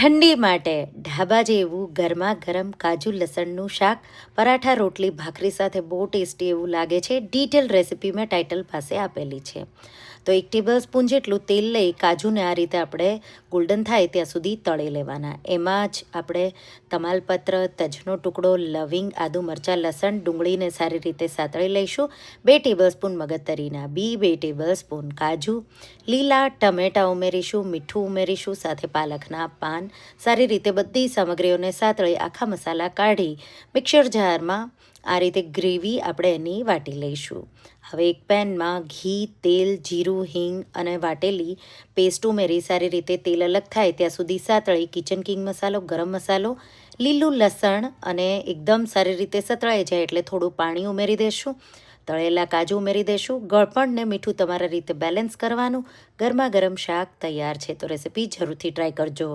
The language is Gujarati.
ઠંડી માટે ઢાબા જેવું ગરમા ગરમ કાજુ લસણનું શાક પરાઠા રોટલી ભાખરી સાથે બહુ ટેસ્ટી એવું લાગે છે. ડિટેલ રેસીપી મેં ટાઇટલ પાસે આપેલી છે. તો 1 ટેબલ સ્પૂન જેટલું તેલ લઈ કાજુને આ રીતે આપણે ગોલ્ડન થાય ત્યાં સુધી તળી લેવાના. એમાં જ આપણે તમાલપત્ર, તજનો ટુકડો, લવિંગ, આદુ, મરચાં, લસણ, ડુંગળીને સારી રીતે સાતળી લઈશું. 2 ટેબલ સ્પૂન મગજતરીના બી, 2 ટેબલ સ્પૂન કાજુ, લીલા ટમેટાં ઉમેરીશું, મીઠું ઉમેરીશું, સાથે પાલકના પાન. સારી રીતે બધી સામગ્રીઓને સાતળી આખા મસાલા કાઢી મિક્સર જારમાં આ રીતે ગ્રેવી આપણે એની વાટી લઈશું. હવે એક પેનમાં ઘી, તેલ, જીરું, હિંગ અને વાટેલી પેસ્ટ ઉમેરી સારી રીતે તેલ અલગ થાય ત્યાં સુધી સાતળી કિચન કિંગ મસાલો, ગરમ મસાલો, લીલું લસણ અને એકદમ સારી રીતે સતળાઈ જાય એટલે થોડું પાણી ઉમેરી દઈશું. તળેલા કાજુ ઉમેરી દઈશું. ગળપણ ને મીઠું તમારા રીતે બેલેન્સ કરવાનું. ગરમા ગરમ શાક તૈયાર છે. તો રેસીપી જરૂરથી ટ્રાય કરજો.